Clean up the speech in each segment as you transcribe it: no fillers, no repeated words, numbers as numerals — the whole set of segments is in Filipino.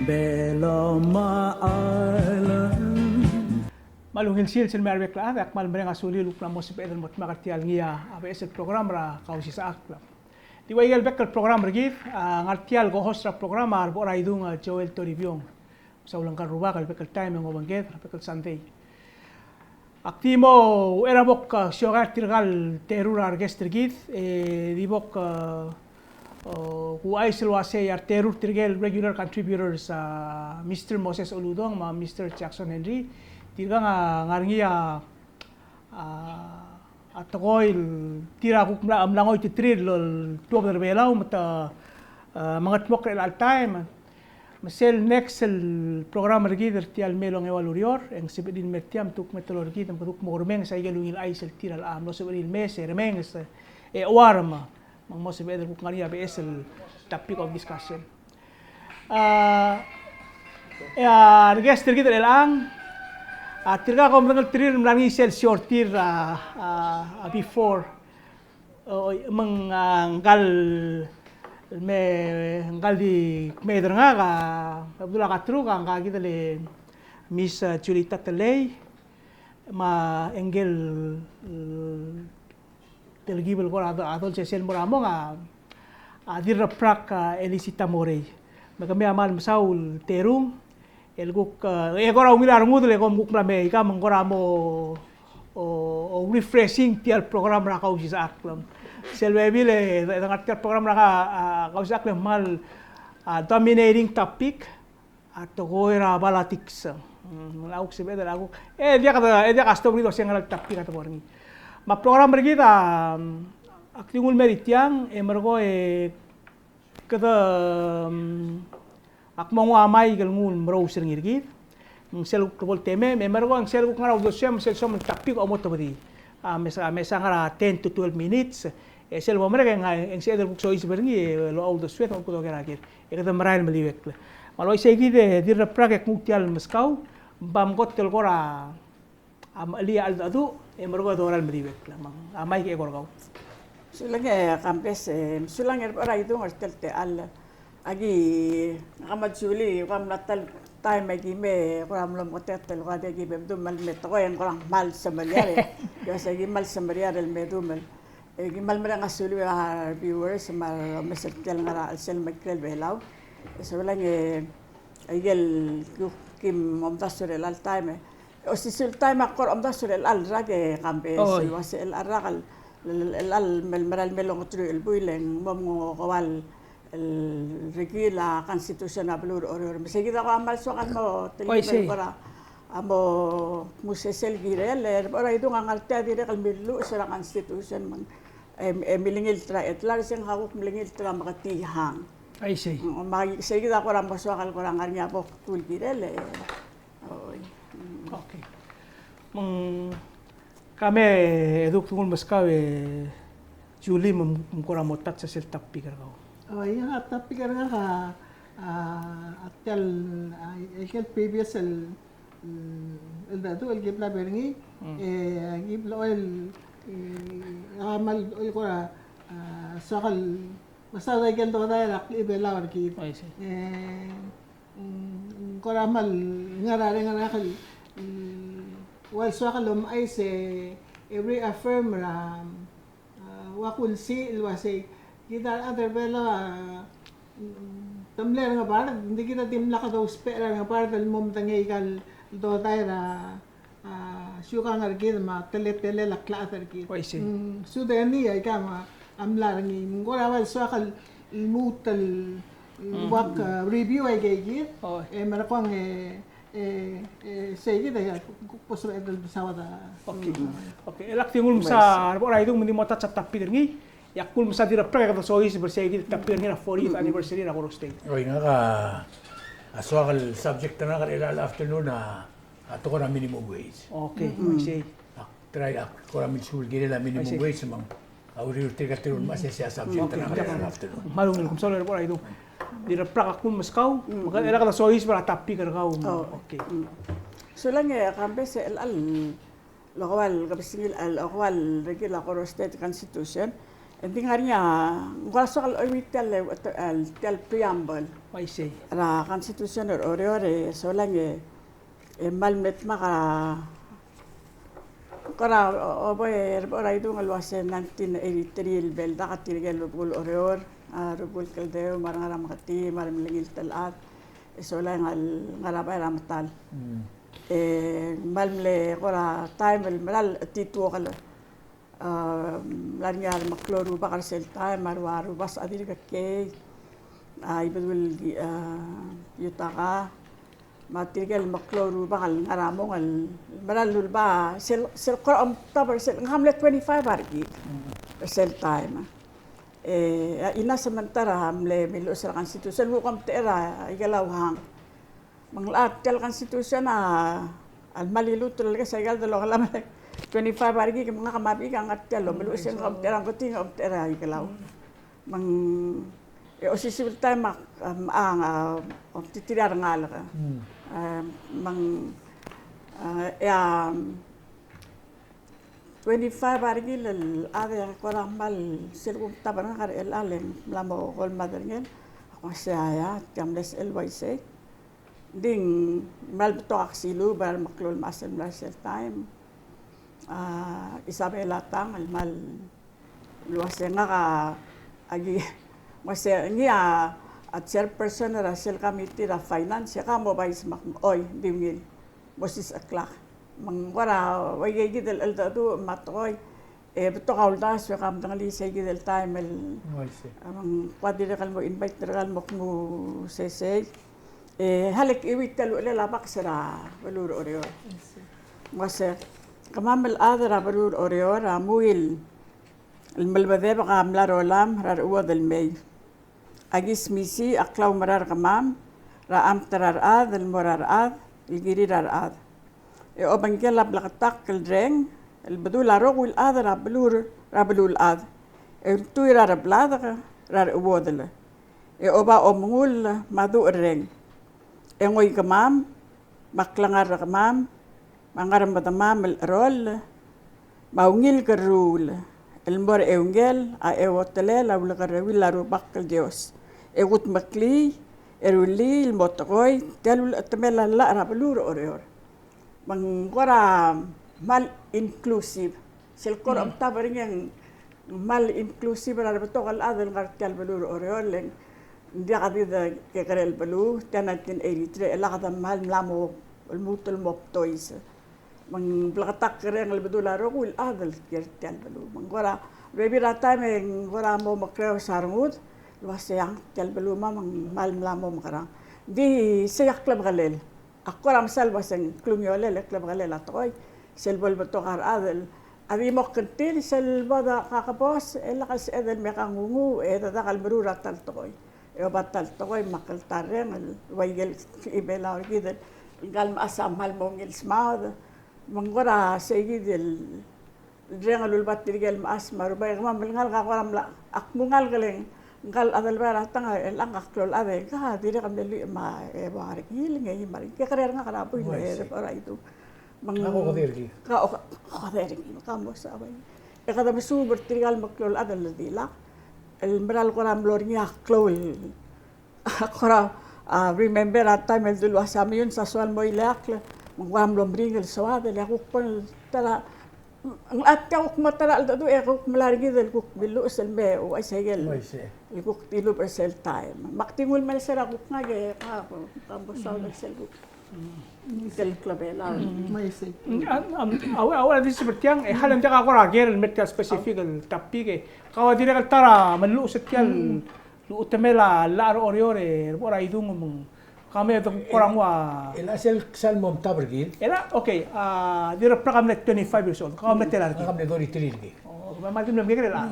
Beloma Island. Malungil sil sin merwek la ak mal mereng asuli luk na mo si Pedro mot makartial ngia ave es program ra kausi sa akla. Di waigel bekal program regif ngartial go host ra program ar bora idung Joel Toribiong. Sa ulang karuba kal bekal time ngo banget bekal Sunday. Aktimo era bok syogar tirgal terur argester git di bok who I still was say are terur tirgel regular contributors Mr. Moses Oludong ma Mr. Jackson Henry tirga ngarngia atagoil tira kuk mlangoy titrir lol tuog berbelaw mata mangat mok al time masel next el programa regider tial melong evalurior en sibedin metiam tuk metodologi tam tuk mormeng sa igelungil aisel tiral am no sebedil mes remeng e warma mang mo sebedel kuk ngaria be el topic of discussion ya register gider elang tirga ko mengal tirir mlangi sel shortir before menggal ngal di medra nga ka Abdullah Katru ka kita le Miss Julita Talay ma engel telgibel ko adol sesel moramo nga dirra prak Elisita Morey magami amal masaul terung elguk egora umilar ngudle kom gukla me ka mangoramo o refreshing tial program ra kausi sa aklam selbebile dangat program ra kausi aklam mal dominating topic atau goira balatics lauk sebeda lagu dia kasto bri dosen ngal topic atau borni ma program kita aktingul meritiang emergo kada akmongo amai galngul browser ngirgit sel kubol teme emergo ang sel kung ngaraw dosem sel som topic o moto bri mesa ngara 10 to 12 minutes sel mo mereka ang sel buk so isberni lo all the sweat on kudo gerakir kada marain meliwek malo isegi de dir prag ek mutial maskaw bam gotel gora ali al adu emergo doral meliwek mang amai ke gorgaw sulang kampes sulang ora itu ngartelte al agi nakamadjuli kam natal time agi me kuram lam hotel ko agi bemdum mal metro en kurang mal samariare kasi agi mal samariare el medum agi mal merang asuli viewers mal mesertel ngara sel makrel belaw sulang agel kim omdasur el time o si sul time akor omdasur el al rage kampes was el aragal el al meral melong tru el buileng mom kawal el regila constitutional blur or seguida ko amal so kan mo telipel para amo musesel girel ora itu ngangalte dire kal milu sa constitution man milingil tra etlar sing hawak milingil tra makatihang ay say seguida ko ramo so kal ko rangarnya po tul girel okay kami eduk tungul maskaw Julie mengkuramotat sa seltap pikir kau. Oh iya, tapi karena atel el previous el datu el gibla beringi gibla el amal el kora sakal basta gel to da rak ibela warki kora amal ngara kal wal sakal ay se every affirm ra wakul si ilwasay kita other bela tamler nga par hindi kita timla ka daw spera nga par dal mom tangay kal do tayra syuka ngargid ma tele lakla tarki so deni ay kama amlar ngi ngora wal swakal mutal wak review ay gay marakong say kita ya posro edal sawada okay elak tingul sa ora idung mindi motat sa tapir ngi yakul masa dira prega to sois bersegi tapir ngi na 40th anniversary na Coro State. Oy nga ka aswakal subject na ka ila afternoon na ato ko na minimum wage. Okay, say. Try ko na minsul gila minimum wage mang awri tirun mas siya subject na ka ila afternoon. Malungil kum solo ora idung dira prega kul maskaw maga ela ka sois para tapir ka okay. Sulang kampes el al lokal kapsingil al okwal regular Coro State Constitution Hindi nga niya, ngwaso kal tel preamble. I see. Ra konstitusyon ore so lang malmet maka kara oboy ora itu ngalwase 1983 bel da katirgel bul ore rubul kaldeo marang makati maram lingil talat so lang ngalabay ramatal malmle kora time malal titu kala lanyar makloru bakar sel time marwaru bas adir kakke ibadul yutaka matirgal makloru bakal ngaramong al malalul ba sel koram tabar sel ngamle 25 bargi sel time ina samantara hamle milo sa konstitusyon hukom tera igalaw hang manglaat tel konstitusyon al malilu talaga sa igal dalo kalam 25 bargi mga kamabi kang at telo milo sa hukom tera ko ting hukom tera igalaw mang o sisil tayo titirar nga ka. Mang 25 barigil ada koramal silgum tabarang kar el alem lamo kol maderngel ako siya kamles LYC ding mal to aksilu bar maklol masel masel time Isabela tang al mal luwas nga ka agi masya niya at chairperson na Russell Committee na Finance ka mo ba ismak oy dimgil bosis aklak mangwara wayay gidel aldado matoy beto kauldas wa kam dangali say gidel time ang padire mo invite dal mo mo sesay halik iwit talo lalabak sara balur oreo masya kamamal adra balur oreo ramuil الملبذة بقى ملار ولام رار أود المي أجيس ميسي أكلاو مرار كمام را أم ترار آذ المرار آذ الجري رار آذ أوبنجل بلغتاق الدرين البدول روغ والآذ رابلول آذ التوي رار بلاذ رار أود له أوبا أمول مادو الرين إنوي كمام مكلنgar كمام مانغرم بدمام الرول ماونيل كرول المبر اونجل ايوتله لو لغروي لارو باكل ديوس ايوت مكلي eruli الموتوي تلو التملا لا رابلور اوريور من غرا mal inclusive silkor am tabaring yang mal inclusive ra betokal adel ngartel balur oreol leng dia kadida ke karel balu 1983 la kadam mal lamo الموت الموبتويس من بلغتك رين البدولة رقول أهل كيرتيال بلو من غرا ربي راتا من غرا مو مكرو سارمود الواسيان تيال بلو ما من مال ملامو مكرا دي سياق كلب غليل أقرا مسال بسن كلوميولة كلب غليل أتوي سلبل بتوغار أهل أبي مقتل سلبدا كاكبوس إلا قس إذا مكانغو إذا دخل برورة تلتوي يبطل توي مقل تارين الويل في إبلا وكذا قال ما أسام هالمونجل سماذ منغرا سيد الرجال البات رجال ماس مربع ما بنقال قارم لا أكمل قالين قال هذا البارح تنا الأنك كل هذا كهذا رقم اللي ما بارك يلين يمارك كقرر نقرا بقول له برايتو من كهذا كم وسابي كذا بسوا برترجال مكلول هذا الذي لا المرال قرام لورنيا كلول قرا remember at time el wasamion sa sual mo ilak mangwam lombring el sawad el ako pon tara ang atya ko matara do ako malargi del ko bilu sel me o ay segel ko tilo per sel time maktingul mal sera ko nga ge ka kambo sa sel ko del klabela may say awal di seperti yang halam jaga ko rager metka specific tapi ke kawadira kal tara manlu setyan lu utamela la oriore ora idung mong kami itu kurang wah. El asal salmom tabergil. Ela okay. Dia prakam net 25 years old. Kami telar. Kami dori tirir gi. Oh, memang tu belum kira lah.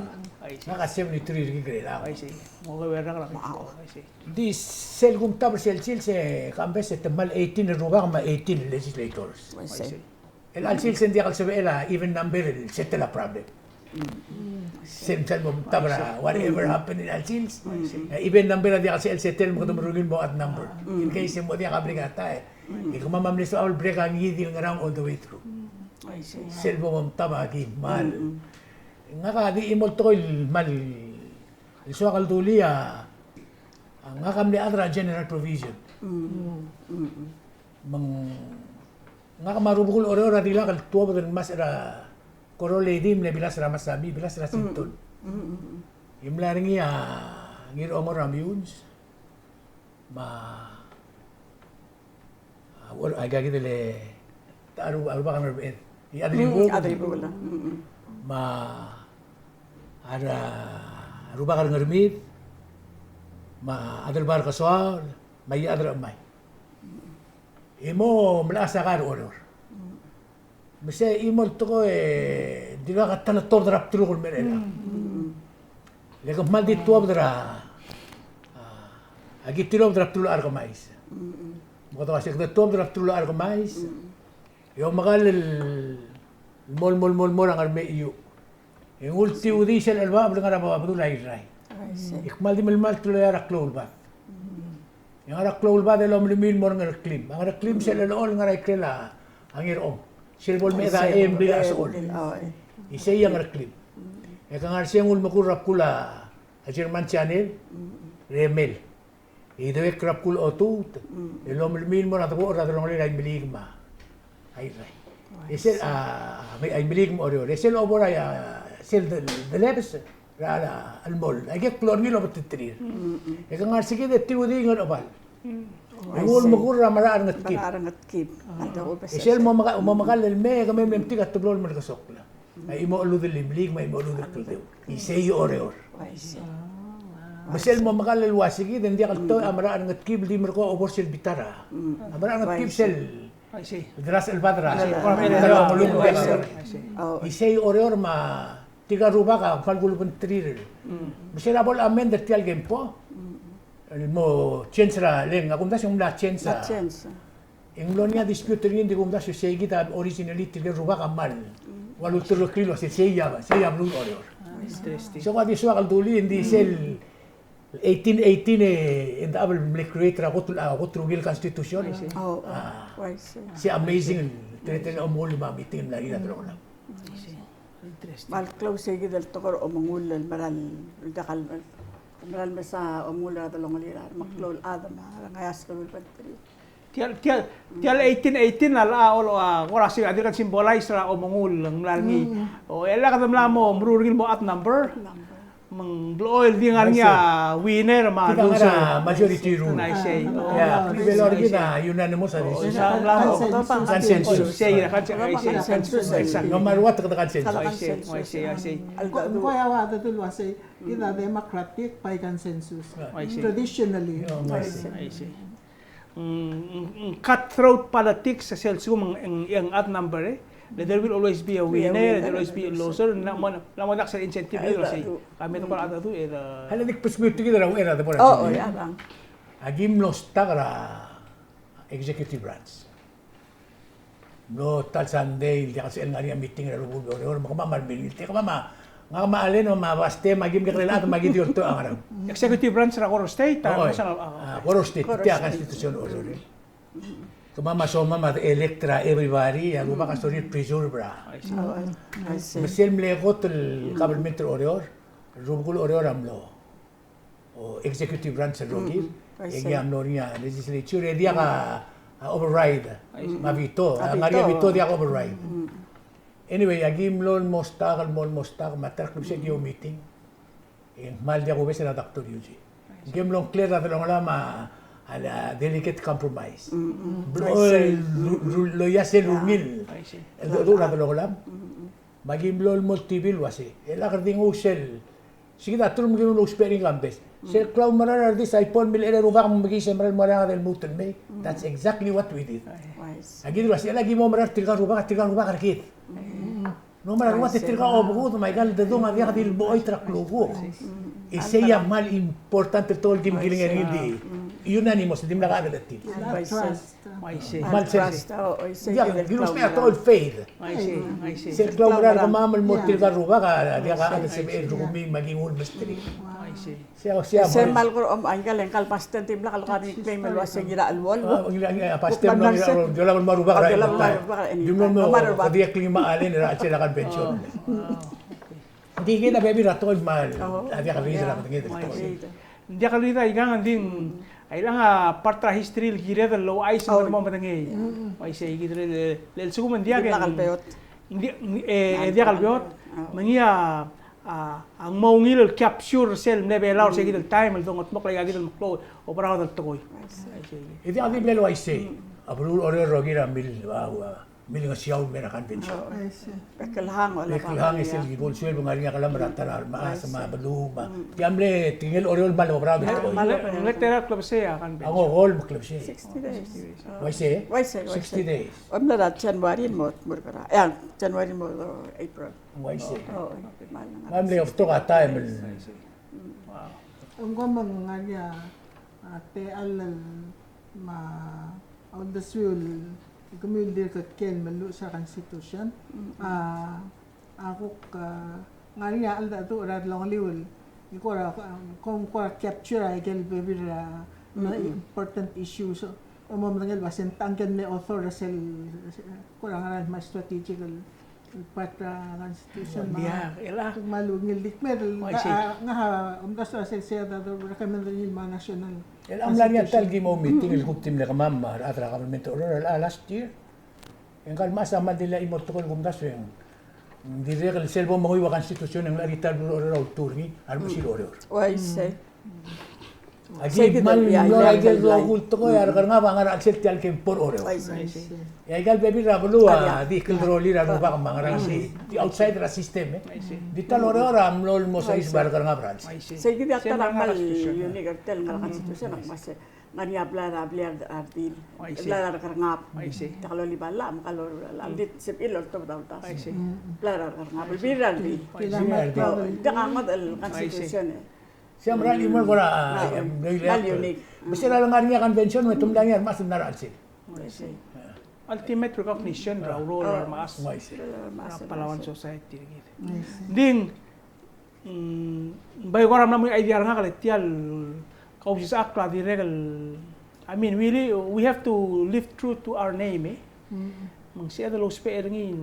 Naka 73 gi kira lah. I see. Mau ke berang lah. I see. Di selgum taber sel se kami se temal 18 rugang ma 18 legislators. I see. El alsil sen dia kalsebe ela even number settle a problem. Same salmom tabra whatever happened in alsil. Even number dia kasi el settle mo kadum rugin mo at number. In case mo dia kabrigata eh. Ikaw mamamlis awal break ang ngidil ngarang all the way through. I see. Selbo mom taba ki mal. nga ka di imol to mal iso kaldulia nga kam ni adra general provision mang nga ka marubukul ore di lang kal tuwa ba mas era korole dim ne bilas ra masabi bilas ra sinton imlaring ya ngir omor amyuns ay gagit le aru ba kan rebet adribo la ada ruba kan ngermit adal bar kaswal may adra may imo mlasa kar oror bese imo to ko di ba ka tanator drap tulul merela lego mal di tuab dra agi tilo drap tulul ar mais mo to asik de tuab drap tulul ar mais yo magal mol ang arme iyo yung ulti udisel alba blang ara ba abdul rai ikmal di mal tuloy ara klol ba yung ara klol ba de lom limil mo ngar klim ang ara klim sel lol ngar ay krela ang irom silbol me da em bila sol isay ang ara klim e kang ar siyang ul makurap kula a German channel remel ido ek krap kul otut lom limil mo na to ora long rai biligma ay rai esel ay biligma oro esel obora ya sel de lebes rala almol ay get klor ngilo batitrir e kang ar sige de tiudi ngar obal Ngul magura maraan ngat kip. Maraan ngat kip. Isel mo mamakal elme kami memti kat tublol man kasokla. Ay imo ulu del limlig may imo ulu del kuldew. Isay ore. Basel mo makal elwasigi den dia kalto amaraan ngat kip di merko obor sel bitara. Amaraan ngat kip sel. Dras el badra. Isay ore ma tiga ruba ka falgul pentrir. Basel abol amen de tial gempo. Mo censra leng akum das yung la censa inglonia dispute rin di kum das yung kita originality le ruba kamal walu tulo kilo se seya blue order so what is wakal duli in the cell 1818 in the abel create ra gotru gil constitution si amazing tretel omol ma mitin la ira tro na mal close gi del tokor omongul maral dakal Maral mesa omula talong lira maklol adam ngayas ko pantri. Tial 1818 ala olo ora si adikan symbolize ra omongul ng langi. O ela kadam mo mrurgil mo at number. Mang bloil di nga niya winner ma loser majority rule. I say. Yeah, belor gina unanimous sa lamo consensus. Say ra consensus. No matter what the consensus. I say. Kung kaya wa tatulwa say ina democratic by consensus. Traditionally. I see. Cutthroat politics sa selsum ang at number there will always be a winner, there will always be a loser. Naman sa incentive nila say kami to para ato hala dik perspective kita raw era de por bang. Agim los tagra executive branch. No tal Sunday di kasi ang meeting ra rubo or makamamar bilite ka mama nga maalin o mabaste magim kaklela at magidiyor to ang araw. Executive branch ra Coro State Coro State tiya constitution order. Kumama soma mat electra everybody agu ba kasori preserve bra. Mesel mlekot el government order rubul order amlo. O executive branch rogi egi amlo niya legislature dia ka override mavito ngaria vito dia override. Anyway agim lon mostak matar klub se dio meeting. En mal dia go bese na doctor yuji. Gem long clear na long lama ala delicate compromise. Lo ya se lumil. El do na lo lam. Magim lol multibil wasi. El akarding usel. Sige da tulum gim lo spering gambes. Sel cloud marar this iPhone mil era ruba mo magi semral maranga del mutel me. That's exactly what we did. Agid wasi ala gimo marar tirga ruba karkit. No marar what tirga obugo my gal de do magia del boy traklogo. Ese ya mal importante todo el gim giling hindi. Unanimous, hindi mo nakakagatin. Mal trust. Ginus na ito all faith. I see. Sir Clau marar ka mamal mo tilga ruba ka, di ka ano sa may rumi maging ulmastri. Siya mal ko ang galing kalpasten tim la kalkani claim lo sa gira alwol. Pastem no yo la maruba ka. Yung mo dia kling maalin ra sila convention. Hindi kita baby ratol mal. Oo. Adi ka rin lang tingin May dito. isi. Hindi ka rita igangan din. Ay lang partra history gira the low ice Oh. mo matangay. May isi gidre lel sugo man dia Hindi kan. nakalpeyot. Hindi dia kalbiot. Mangia ang maungil capture cell nebe law sa gidel time al dongot mo kay gidel maklo opera dal tokoy. Iti adi blelo ay say. Abulul ore rogira mil nga siyaw mera convention. I see. Pekelhang wala pa. Hang isil gibol suel bunga nga kalam ratarar maas ma balu ma. Tiamle tingel oriol mal opera dito. Electoral club siya kan. Ako hol maklab siya. 60 days. Why say? Why say? 60 days. Om na dat January mo kara. Ayan, January mo April. Why say? Oo, mahal na nga. Mamle of to ka time. Ang gomang nga niya, te alal ma on the swil, kumildir ka ken malu sa konstitusyon. Ako nga niya alda to rad long liwil. Ikora kung ko capture ay kel bebir na important issues. Umam nangel basen tangken me author sel kurang nga mas strategical patra constitution Dia ela malungil dikmer I see. nga umdas sa siya da recommend yung mga national El amlan niya talgi mo meeting il kuptim le kamam atra kabamento last year. En kalma sa madila imot ko gumdas yung dire el selbo mo iwa konstitusyon ng larital ro turni almo siloro. Why say? Agi mal no agel ro kulto ko yar karnga bangar accept tal ke por oro. Why say? Ya gal bebi rabulu di kil roli ra ba kamang si di outside ra system di tal oro am lol mo sa isbar karnga brans. Say gid atta mal yuni gartel ngal konstitusyon ak mas ngani abla ardil. Bla karngap. Takalo libala am kalor aldit sip ilor to dautas. Bla karngap biran di. Dangamad al konstitusyon. Siya maral imor ko na unique. Basta lang nga niya convention may tumlang yan mas naral sil. ultimate recognition raw role or maas Why say? Palawan society gitu. Ding bayo ko ram na mo idea nga kalitial kausis akla di regal. I mean really we have to live true to our name Mang siya dalo speer ngin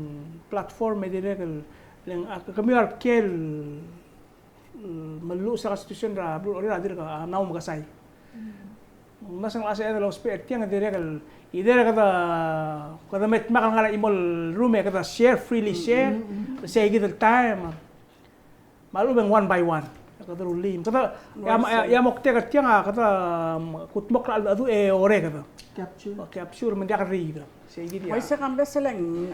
platform di regal lang kami arkel malu sa konstitusyon ra bro ora dir ka naw magasay. Masang asa dalo speer tiang di regal either kada met makal nga imol room kada share freely share say give the time malu bang one by one kada rulim kada ya mok te tiang kada kutmok la adu ore kada capture man dia riga say give Why sa kambe selang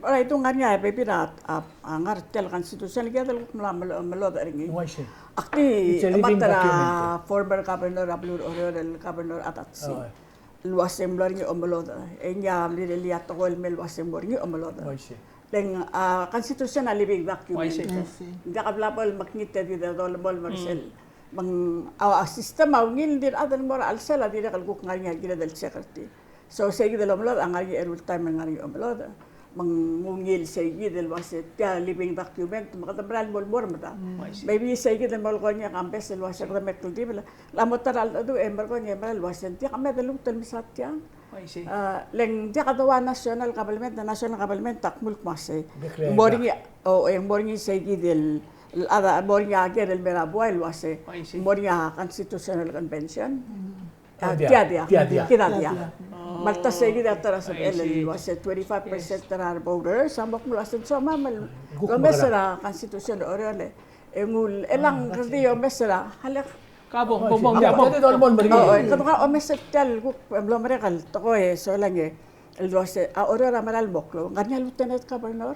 ora itu nganya bebirat angar tel konstitusi lagi ada malo ringi. Why say? Akti It's a living matara former governor Ablur Oriol governor atatsi. Luasem lorngi omoloda. Enya lihat tokol mel luasem lorngi omoloda. Why say? Leng konstitusi na living document. Why Dia kablapol maknita di dol bol marsel. Mang sistem awngil dir adan mora alsela dir kalguk nganya gila del secretary. So segi del omlod angari erul time ngari omlod mangungil segi del waset ya living document makadabral bol bor mata maybe segi del mol konya kampes del waset da metul di bela lamotar al adu ember konya ember waset ya kame del lutel misatya leng dia katawa national government takmul masay boringi yang boringi segi del ada boringi ager del merabuay waset boringi constitutional convention dia Malta segi datara sa LL was 25% tarar voters samok mula sa sama mal mesra constitution orale engul elang radio mesra halak kabong bobong Pwede dol mon bari. kadang mesra tel ku belum mereka to so lange el was orara malal boklo nganya lieutenant governor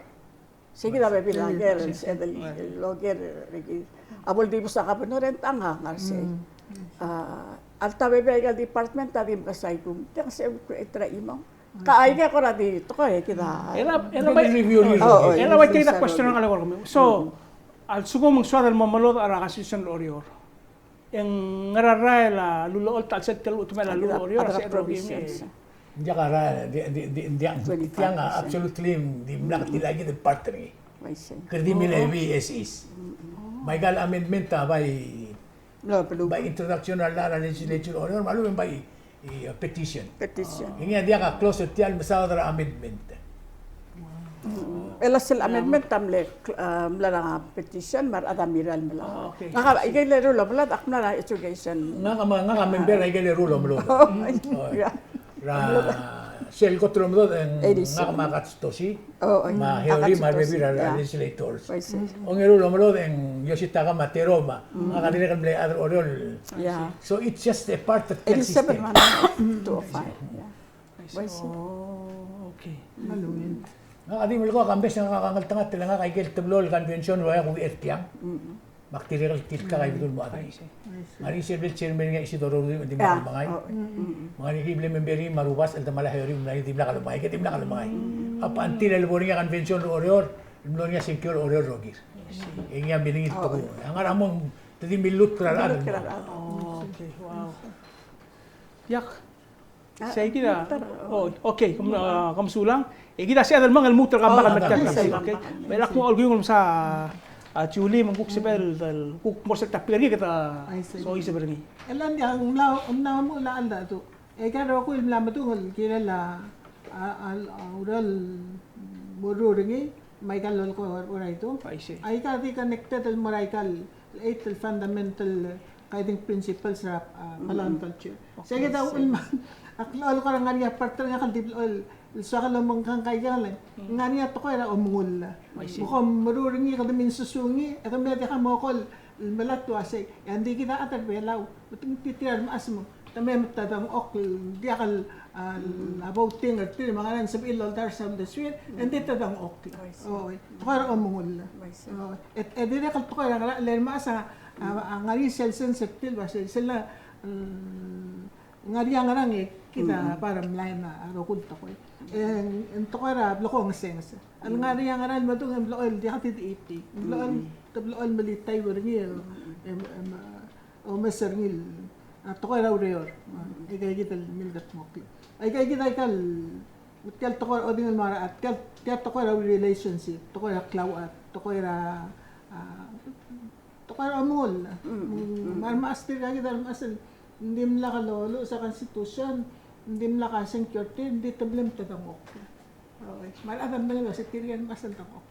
segi da bebila gel el loger regi abol di sa governor entanga ngarse alta bebegal department tadi kasay kum tiang sa etra imo kaay ko ra di to kay kita ela may review ela may kita question ng alawar kami so al sugo mong swadal mamalot ara kasisyon orior yang ngarara la lulool ta set tel utma la lulo orior sa province Dia kara dia absolutely di black di lagi the partner. Kerdi mila VSS. May gal amendment ta by by introduction ala legislature order malu by petition. Ini dia ka close tial masalah amendment. Elasel amendment tamle mla petition mar adamiral mla. Okay. Nga igay lero loblat akna na education. Nga member ay gale rulo mlo. Yeah. Ra sel ko tulong do en 87. nga makatstosi. Oh, Ma heori ma Akatsutosi, revira yeah. legislators. Paise. Ong rulo mlo en Yoshitaka Matero ma. Nga kanila kan ble other oriol. Yeah. So it's just a part of the 87 system. man 205. Yeah. Paise. Oh, okay. Maluin. Nga adi mo ko kambes nga kakangaltangat tila nga kay kel tablol convention wa ko ertiang. Bakterial kit ka kay bitul mo adi. Mari civil chairman nga Isidoro di Yeah. makabangay. Oh, Mga nikible memberi marubas al tamala heori mo na timla kalumay kay timla kalumay. Apa antil el boringa convention orior, imlonya secure orior rogir. Ingya biningit to ko. Ang aramong tadi milut krala. Oh, okay. Wow. Yak. Saya kira, oh, okay, kamsulang. Kita siya dal mangal mutra ka bakal nagkakasi, okay? Merak mo algo yung sa chuli mangkuk sepel dal kuk mo sa tapir kita I see. so isa berni. Elan di ang lao mo la anda tu. Karo ko ilma matungol kila la ural bodo ringi may kalol ko oray to. Paise. Ay ka di connected al moraikal eight fundamental guiding principles sa Palawan culture. Sige daw ilma aklol ko nga niya partner nga kaldibol sa kalamang kang kaigalan. Nga niya to ko era umungol. Mukhang maruringi ka min susungi at may ka mo kol malat to asay hindi kita atar belaw. Buting titiran maas mo. Tamay matadang ok diakal about thing or three mga nan sa ilol dar sa the street hindi tadang ok. Oh, to ko era umungol. Et dire kal to ko era len maas ang ngari cell sensitive ba sila ngari ang arang kita para mlayan na arokul to ko. En to kara blokong sense. Al ngari ang aral madung em bloel di hati di iti. Bloel malitay ko ringi o mesernil. To kara reor. Igay kita milgat mo. Ay kay kita kal to kara oding mara at kal to kara relationship. To kara klawat. To kara amol. Marmaster kita marmaster. Hindi mla kalolo sa konstitusyon. Hindi mla ka security, hindi tablem tatangok. Okay. Malaman mo nga, sa tiriyan masal tangok.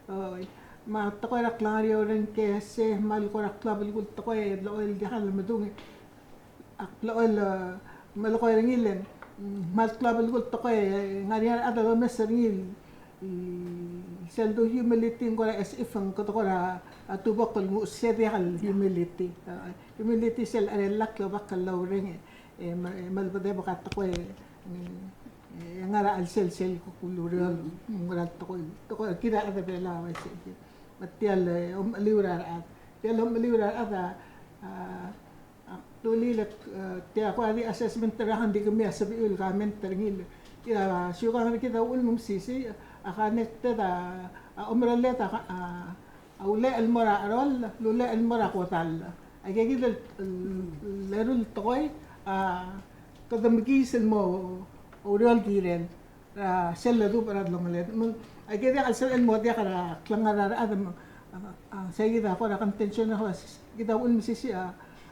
Okay. Matako ra klaryo rin kese, mal ko ra klabal ko to ko loel di hal madung. Loel mal ko rin ilen. Mal klabal ko to ko ngariya ada mesernil. Seldo humility ko as if ang ko to ko ra tubok ko mo serial humility. Humility sel alak lo bakal ring. Malbade bakat ko ngara al sel ko kulurial murat to ko kira ada bela wa sige matial liurar at tial liurar ada tulilat tiya ko ali assessment terahan di kami sabiul comment terngil kira syuka kita ul mumsisi connected umraleta awle al mora arol lule al mora kotal ay gigil lerul toy kadamgisin mo oriol giren sella do para longalet ay kaya kalsel mo dia kara klangara adam sa kita ko ra contention na kita ul misisi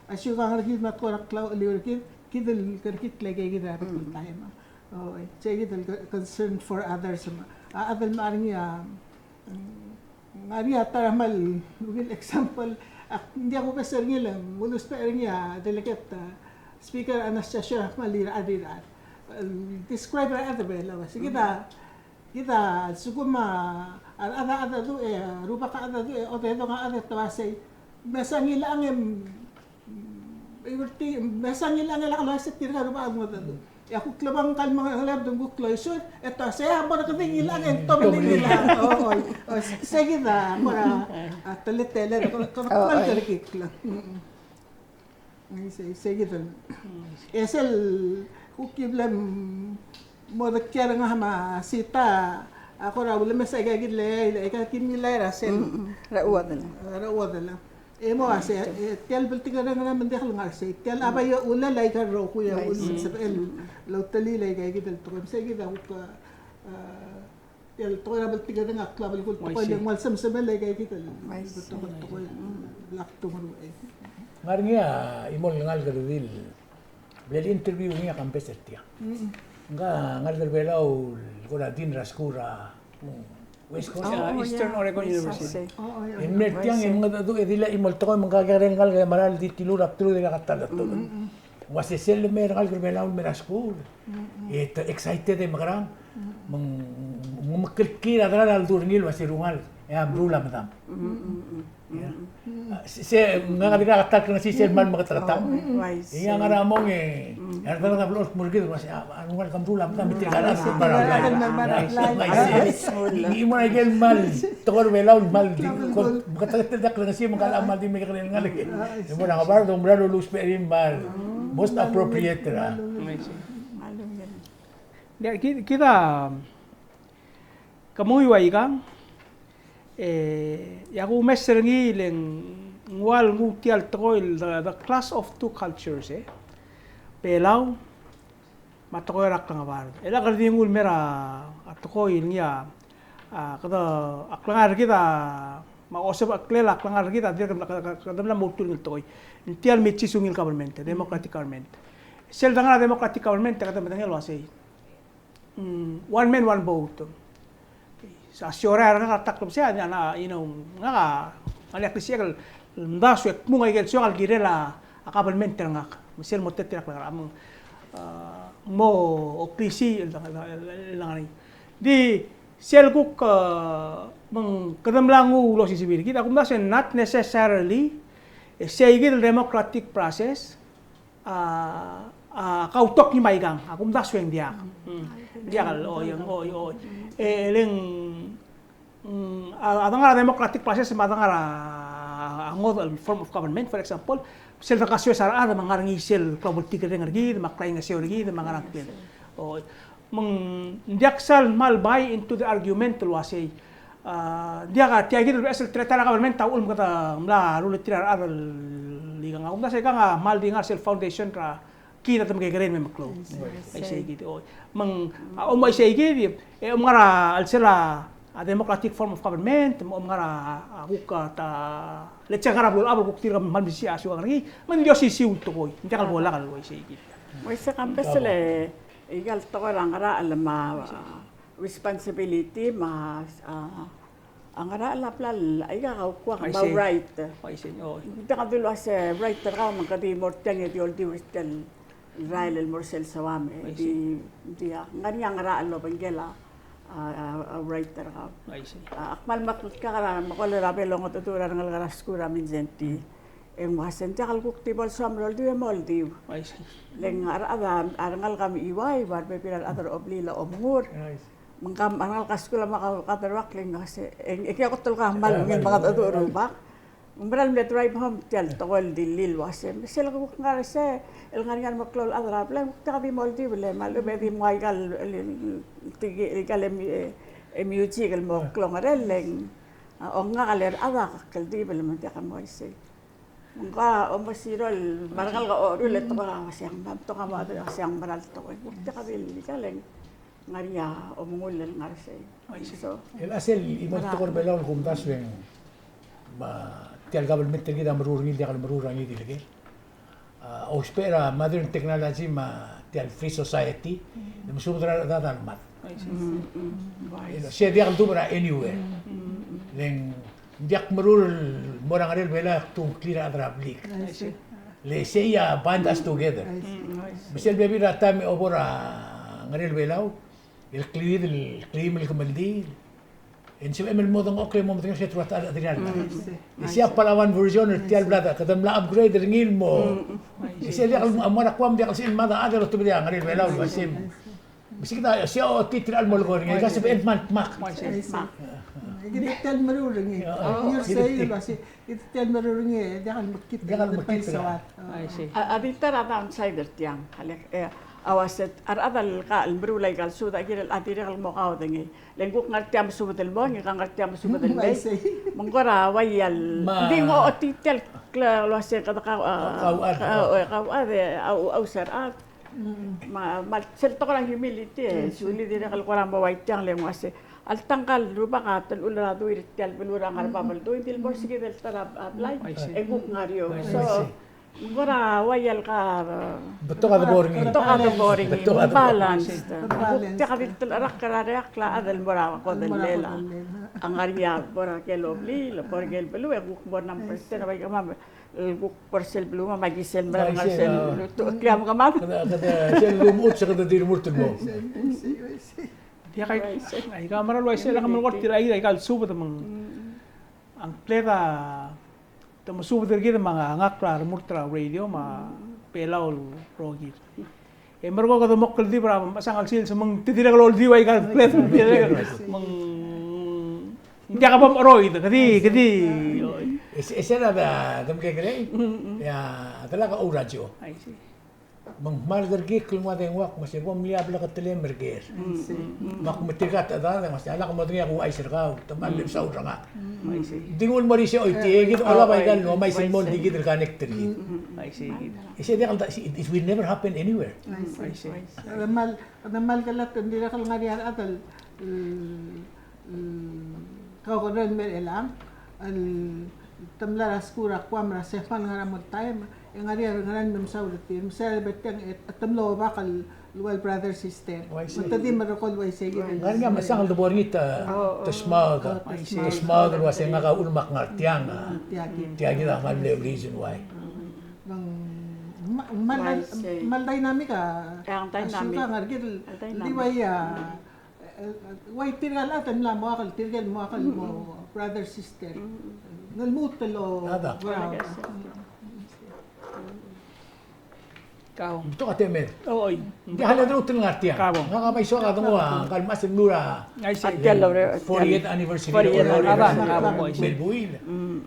asyo ka ngit mat ko ra klaw liwir kidel kerkit lagi kita time okay sa kita concern for others adal maring ngari taramal will example hindi ako pa sergilang mulus pa rin delicate Speaker Anastasia Malira Adira describe ada bela sige kita suguma ada do rupa ka ada do o teto ka ada tawasay mesangil ang iwerti mesangil ang la sa tira rupa mo do ako klabang kalmang halab dong closure eto saya ba na kating ilang ento nila sige na para teletele ko kalkik lang sige dan esel kukiblam mo dakyar nga ma sita ako ra wala mas agagid le ka kinilay ra sel rawa dala mo ase tel bultiga nga naman dekal nga ase tel abayo ula lay ka ro kuya ul sa el lotali lay gagid el to sige da ko tel to ra bultiga nga klabal ko to lang mal sam lay gagid el to ko lakto mo Ngaringa imol ngal gadudil. Bel interview niya kampes ertia. Nga ngal galbelaw ko na din raskura West Coast. Eastern Oregon University. Oo, yun. Yung nertiang yung mga dado, edila imolto ko, mga kagarengal, kaya maral di tilurap, tuloy ka katalat to. Wasi sel meral grbelaw mera school. Ito excited ay makarang. Makilkira dala al durnil wasi rungal. Ya brula madam. Si nga kadira katak na si Selman makatratang. Wise. Iya nga ramong eh. Ano na blos murgid wasi ano nga kambrula madam bitigala sa Hindi mo na gel mal. Tokor belaw mal di ko makatatak na si makalamal di may kanilang ngal. Mo na kabar dong brado lose perin mal. Most appropriate ra. Malum yan. Ya, kita kamuy wa ikang ya ku messer ngi leng ngwal ngu tial toil the class of two cultures pelaw matokoy rak lang abar ela kardi ngul mera atokoy niya kada aklangar kita maosep aklela aklangar kita dia kadamla mutul toy tial mechi sungil government democratic government sel danga democratic government kada matangel wasi one man one vote sa syora nga taklom siya na nga alek siya kal ndaso ek mo ngay gel al girela government nga sel mo tetra kala among mo okrisi lang di sel kuk mang kadamlangu lo si sibir kita kung nasa not necessarily say democratic process kautok ni maigang akum daso yang dia kal leng adanga democratic process madanga angot form of government for example sel kasyo sa ada mangarangi sel politika dengargi maklay nga siyo lagi mangarang pil mang diaksal mal buy into the argument wasi dia ka tiagi do esel treta la government taul kata mla rulet tirar aral ligang ako sa nga mal di nga sel foundation ra kita tam kay garen may maklo ay say gitu mang may say gitu ngara al sila a democratic form of government ngara ka ta let's ngara bul abul kuktir man bisi asu ngi man dio si ulto koy hindi kal bola kal way say gitu Wise kampesle igal to lang ara alma responsibility mas ang ara laplal ay ka kwa ba right ay say hindi ka dulo as right ka man kadi morteng di oldi wistel Israel el morsel sawame di ngani ang ara lo bangela right ka ay say akmal makut ka kara makol rabe longo tutura ngal garas kura min zenti masen takal kukti bol samrol di moldi ay say leng ara ngal kami iway war be pilal atar oblila omngur mangkam angal kaskula makatarwak leng kasi ikya ko tul kamal ngin mga tuturo ba umbral me drive home tel tokol dilil wase sel ko ngara se el ngan maklol adra plan tabi moldi bele mal be di moigal tigi gal music el mo klongarel leng onga galer ada kaldi bele man ta moise Mungka masirol barangal ka oro let to ka siyang mam to ka ma siyang baral to ko ta bil kaleng ngaria omungul ngar say so El asel imol tokor belaw kum dasweng ba tial government kita marurungil dia kal marurungi di lagi o spera modern technology ma tial free society dem sumudra da mat siya dia kal tumra anywhere leng diak marul morang arel bela tu clear adrablik le seya bind us together misal bebi rata me obora ngarel belaw el clear el kamaldi en si emel modong okay mo tingnan siya tuwat adrian siya palawan version tial blada kadam la upgrade ringil mo siya dia amara kwam dia kasi mada ada to dia ngarel belaw basim bisik ta siya o titral mo lgor ngai kasi end month mak Itel marurungi. You're saying kasi itel marurungi. Diyan makita sawat. ay say adita rata outsider tiang halek awaset aradal ka albrulay gal suda gil adira gal mo kaw dengi lenguk ngartiam subadel mo ngi ngartiam subadel bay mongora wayal di mo titel lo se kada ka au serat ma sel to lang humility suli dira gal koram bawai tiang le mo ase al tangkal rupa katal ulado iritel belura ngar babal do indil mo sige del tarab apply eguk ngario so Ngora wayal ka. Betul kata boring. Ito ka na boring. Betul kata Balanced. Balanced. Kaya dito arak karareak la adal mora ko dalela. Ang arya bora ke lovely, la por gel belu e guk bor nam persen ay kamam. Guk persel belu ma magisel mara ngasel. Tu kiyam kamam. Kata sel lumut sa kata dir murtul mo. Dia kay ay kamera lo sila kamera wat tira ay kal suba tamang ang pleta tamo suba tergida mga ngakra murtra radio ma pelaw rogi. E mergo ko mokkel di para masang sil sa mang titira ko di ay kal pleta mang hindi ka pa roy kadi Esa na ba dam kay kare? Ya, talaga o radyo. ay si Mang margar gik kung wala yung wak, mas yung liab la katili merger. Mak matigat ada, mas ala ko madri ako ay sirkaw, tamal sa ura nga. ay si Dingon mo rin siya, oy, tigit, ala ba ikan, no, may simon, digit, connected. ay si Isa di kalta, it will never happen anywhere. ay si Ramal kalat hindi na kal ngarian atal kau ko ren mer elam al tamla raskura kwamra sefan ngara mo time yang ngarian ngaran mem saulit tim sel beteng tamlo bakal luwal brother sister Why say? matadi marakol way sige Nga nga, masang aldo boring ita, tasmag, was nga ka ulmak nga tiyang, tiagin tiyang ita, mal reason why. bang Why say? mal dynamic Ang dynamic. asuka ngargil Ang dynamic. di way way tirgal atan la mo akal tirgal mo akal mo brother sister ngalmut talo Nada. Kau. Ito ka temer. Oy. Di halad rin util nga tiyang. Kabo. Nga may so ka tungo kalmas ang mura. Ay si. At yellow. 40th anniversary. 40th Kabo mo. Melbuil.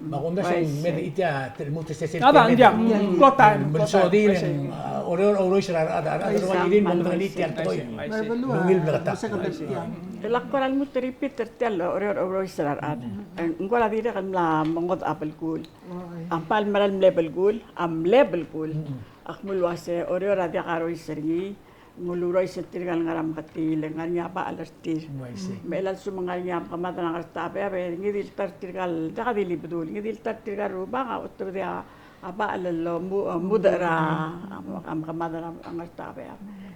Makunda sa meda itya, termuto sa sel. Kada andiak. Klota. Menso di lang, oro siya ada idin mo mga litian to. Lungil na katak. Lakkoral mo repeat tertello oro israr ad. Ngola dire kan la mangod apple cool. Am pal maral level cool, am level cool. Akmul wase oro radia karo isri. Nguluro isetirgal ngaram katil nganya pa alertir. Melal sumangal niya kamata ng artape abe ngidil tartirgal daka dili bedul ngidil tartirgal ruba nga utro dia apa alalo mudara am kamata ng artape.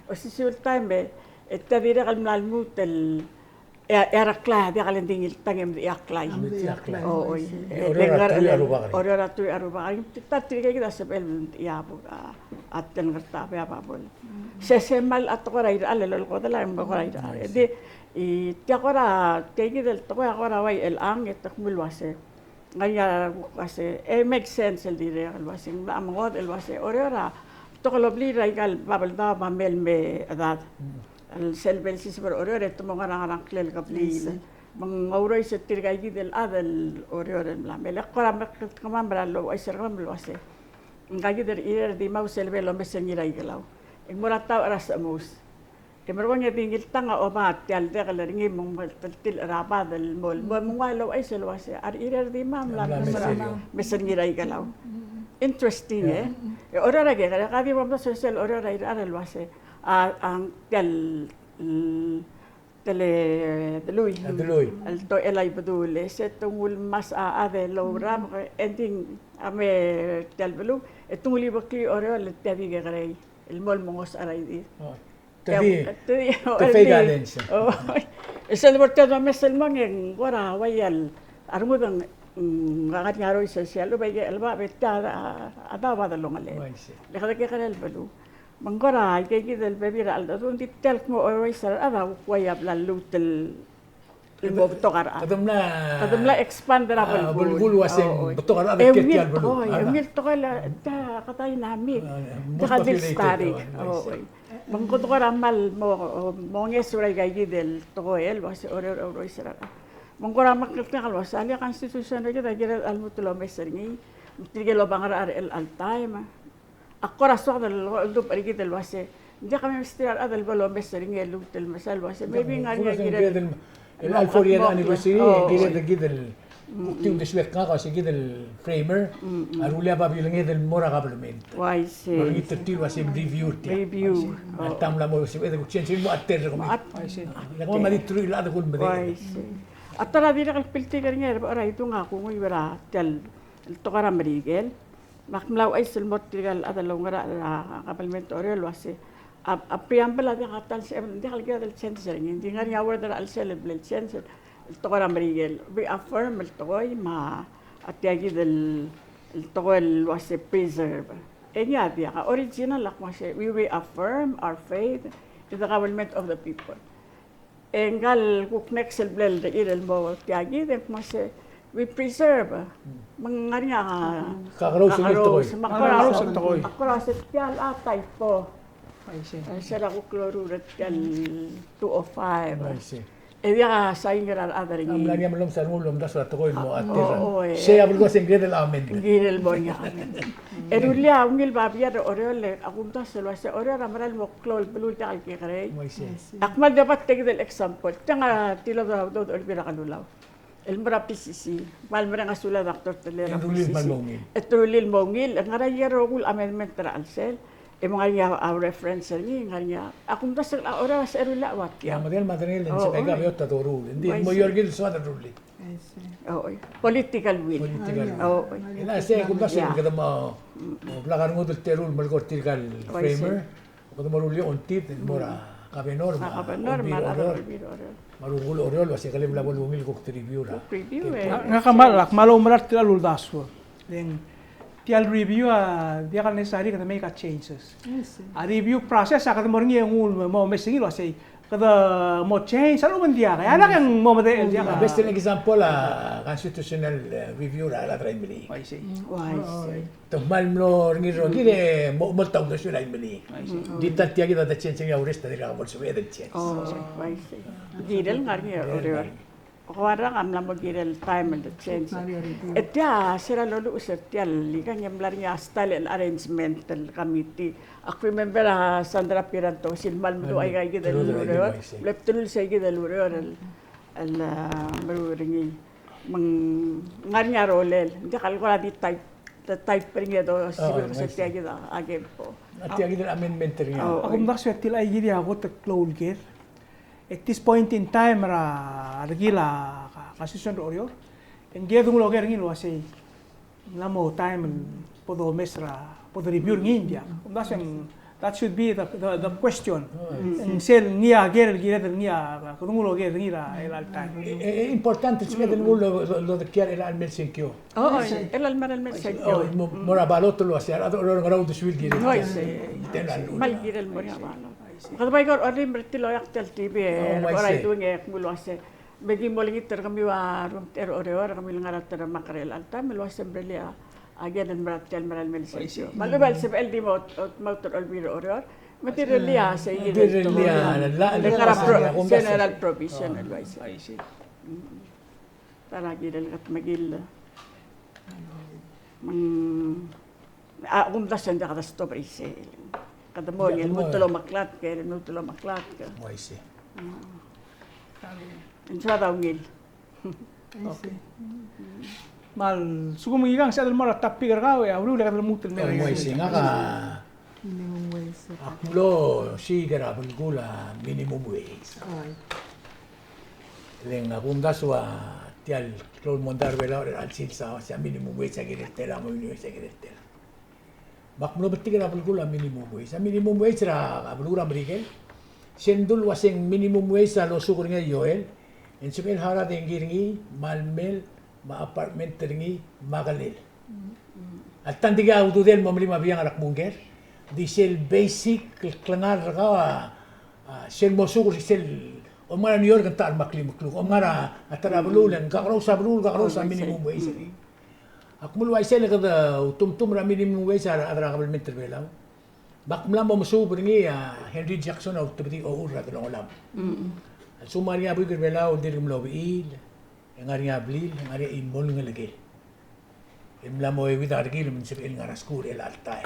O sisul time etta dire kal malmutel erakla dia kalen dingil tangem yaklay. Oo oy. Orora tu aruba ay tartirgal kita sebel yabu at den artape apa bol. Sesemal at ko ray alalo ko dala mo ko ray di ti ko ra tegi del to ko ra way el ang et takmul wase ngaya wase make sense el dire al wase amod el wase orora to ko lobli ray gal babal da mamel me adat al selbel sis por orora to mo ngarang klel kapli mang auroy se tirgay gidel adal orora la mel ko ra kamambra lo ay ser kamambra wase ngagi der ir di mau selbel lo mesengiray galaw Murataw aras amos. Kemerwang ya tingil tanga obat tial de kalaringi mong til raba del mol. Mong walo ay selwase ar irer di mam la mesen giray galaw. Interesting ora ra ge kadi mo sa sel ora ra ar alwase ang tial tele deluy al to elay badule setungul mas ade lowram ending ame tial belu etunguli bakli ora le tiabi ge garay المول مغوص أرايدي. تفي قالين شو. إسال برتاد مثل مانين ورا ويال أرمودن غاد يارو يسال وبيجي الباب بتاع هذا هذا اللون عليه. لكذا كي خلال بلو. من ورا يجي كذا البيبي رال دون تلك مو أويسر هذا وياب للوت الموب تغار. قدمنا expand رابل. بقول واسين بتغار هذا كتير بلو. يميل تغار تا قطعي نامي. تخدير ستاري. Mengkut ko ramal mo ngesuray gay del toel was or isra. Mengkura makita kalwas ali constitution ra kita gira almutulo meserngi. Tigelo bangar el time. Ako raso del do pergi del wase. Dia kami mesti ada el bolo meserngi el del mesal wase. Maybe ngari gira el 40th anniversary gira del Mukti udah swek nga kasi gidel framer, arulya pa bilang gidel mora kablement. Why say? Kalau gitu til wasi review tiya. Review. Atam la mo si eda kuchensin mo atter ko. Ay si. Nako maditru ila ada kun bede. Why say? Atara dira kal pilti karinya ora itu nga ko ngi wala tel tokara merigel. Makmlaw ay sulmot tigal adalong ngara kapalmento orel wasi. A preambla de katal se de kalga del censor hindi nga niya word al celebrate censor. Tokora Miguel. We affirm el tokoy ma atiagi del el tokoy wasi preserve. Enya dia ka original ak wasi we reaffirm our faith in the government of the people. Engal kuk next celebrate the irel mo tiagi de wasi we preserve mangariya Kakaraw sa tokoy. Kakaraw sa tokoy. Akora sa tial atay po. Ay, siya. Sira ko klorurat tial 205. I see. Dia sa ingeral Ang adaring. lagi mo lang sa ulom das wa tokoy mo at tira. Oo, eh. Siya abul ko sa ingredient amen. Girel mo niya. Erulia ungil babia de orele akunta selwa se orera maral mo klol belul ta alki kare. Mo isi. Akmal dapat take del example. Tanga tilo do olbira kalulaw. El mara PCC, mal mara nga sula Dr. Telera Enrulil man PCC. mongil. Etrulil mongil, ngara yero gul amendment tra alsel. E mga niya reference ni ngara akong tasal ora sa erula wat Ya ya. model material din Oo, sa kaya eh. yot to rule. Hindi Ay, mo see. yorgil so ada rule. I see. Oo. Political will. Political. Oo. Ila siya kung basta Yeah. kada mo plakar mo del terul mal cortical Ay, framer. Kung mo rule on tit mora kabenor ma. Normal Orol. ara Marugul orol wasi kalim la bolungil ko review ra. review eh. Nga kamalak, malaw malat tila luldaso. Then, tial review, dia kan necessary kada make a changes. I see. A review process, kada mo rin yung mo mesingil, wasi, kada mo change, ano man dia, kaya anak yung mo madel dia ka. Best example constitutional review ra la train mili. Ay, see. Wise. Tong mal mo ngiro gire mo taw do sila mili. Di tatti agi da chance nga uresta dira mo so eden chance. Oh, wise. Girel ngari oror. Kawara kam la mo girel time and the change. Etya sira lolo usetial liga nyamlar niya style and arrangement del committee. Ako remember Sandra Piranto silmal mo ay gay gidel oror. Leptul say gidel oror al maruringi mang ngari niya rolel. Hindi kalkula di type pa rin do siguro sa tiya gida again po. At agi din amendment rin. Oo. Ako maksud tila ay gidi ako klol gear. At this point in time, regila kasison oryor. Ang giyadong loger ngin wasi lamo time podo mesra podo review ng India. That should be the question. Ang sel niya ger niya kung loger ngira el time. Importante siya din mo lo de kiar el almel senkyo. Oo, elal maral med sa Oh, mora balot lo asya ro ngaraw do swil gire. Hoy, mal girel mo niya malo. Kada bay kor ori merti lo yak tel TV ora itu nge mulo ase. Begi mo lingit ter kami wa rum ter ore kami ngarat ter makarel alta melo ase brelia again and maral mel sa iyo. Mal bal se el di mo motor olbiro ore. Materialia sa iyo. General provision advice. Ay, see. Tara girel kat magil. Kung dasan da kada stop ise. Kada mo ngel mo tulo maklat kaya no tulo maklat ka. Mo isi. Insya daw ngil. Okay. Mal sugo mengigang sa dalmar tapi ka ya ulu lekat mutel Mo isi nga ka Minimum wage. aklo sigara bulgula minimum wage. Ay. Leng akong daswa tial klol mondar vela al silsa sa minimum wage sa giretela mo minimum sa giretela. Makmulo betik na bulgula minimum wage. Sa minimum wage ra bulgula merigel. Sendul waseng minimum wage sa lo sukur nga yoel. En sumel hara de ngiringi malmel ma apartment teringi magalil. At tandiga udu del mamli mabiyang arak bunger. Di sel basic klangar ka sel mo sukur sel o mga New York ang taal maklimukluk. O mga atara bululan kakaraw sa minimum wage. Akmul wa isel kada tum ra minimum wage sa adra kabel meter belaw. Bakmla mo masubur ngi Henry Jackson au tibti o ura kada olam. Al sumaria bu belaw dir mlo bil. Ngaria blil, ngaria imol ngalagel. Imla mo widar gil min sibil ngaras kur el altai.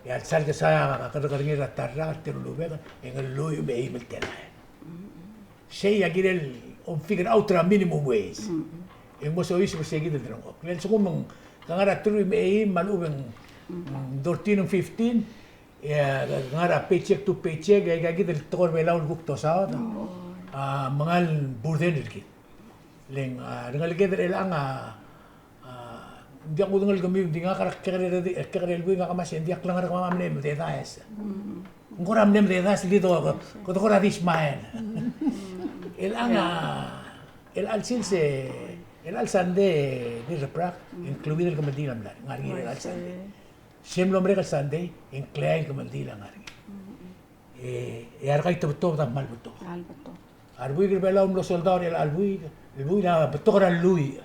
Ya sal ka sa kada ngi ratarra tirulube ngal loy be imel tela. Sey agirel on figure out ra minimum wage. Yung mo so isi mo sige din ko. Kaya sa kumang kangara tuloy may malubeng 14 15 ngara paycheck to paycheck ay gagi del tokor belaw gukto sa mangal burden ilki. Leng ngalike del ang Hindi ako dungal kami, hindi nga kakarel nga kamas, hindi ako lang nga kamamnem, de dayas. Kung ko ramnem de dayas dito, kung ko radis mahen. El alcil el alsande de reprak, incluido el comandila mlar, ngari el alsande. Siem lombre el sande, inclea el comandila ngari. Argay to tam mal buto. Arbui que bela los soldados el albui la buto era lui.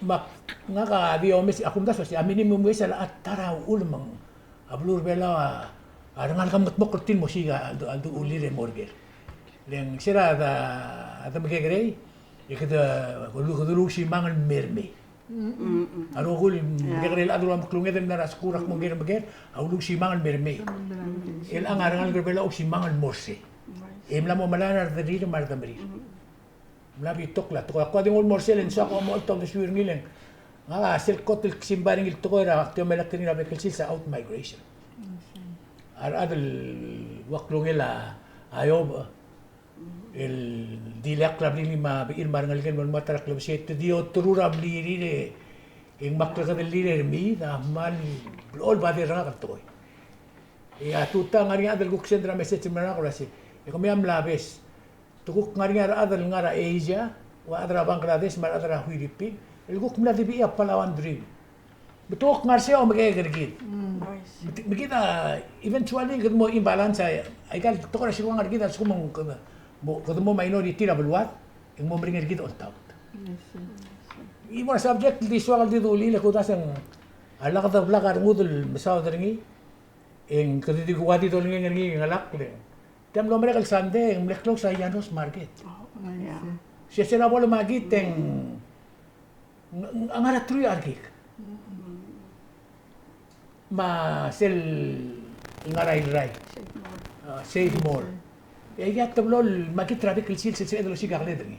Mak nga ka di omes akum das si minimum wes ala atara ulmang ablur bela arangal kam mok tin mo siga aldo ulire morger leng sira da magegre ikada gulu si mangan merme aro gul magegre adu lam klungeden na raskurak mo ger aulu si mangan merme el ang arangal bela si mangan morse emla mo malana da rir mar da mri Mlabi tokla, ako din ul morselen sa ako mo tong deswir ngilen. Nga sel kotel simbaring il tokora akto melak tin na bekel sa out migration. Adel waklong ila ayob el dilak labli ma bir marangal gen mon matrak lab set dio turura bliri de ing makla del líder mi da mal ol ba de ranga toy. E atuta ngari adel guksendra meset mana ko rasi. E ko miam labes Tukuk ngari-ngari adal ngara Asia, wa adra Bangladesh, mar adra Philippines. Ilguk mla dibi ya Palawan dream. Betuk ngar siya o magigirgid. Kita eventually kad mo imbalance ay kal to ko siya ngar kita sumong kad mo minority na bulwat, ing mo bringir gid on top. Imo subject di swal di duli la ko tasang ala ka blakar mudul masaw dringi ing kad di ko wadi to ngi ngalak le. Tiam lo mereka sande yang meleklok sa Llanos Market. Siya sila wala magiteng ang ara truy argik. Ma sel ngaray ray. Save more. E ya tablol magit traffic sil edlo si gagle dri.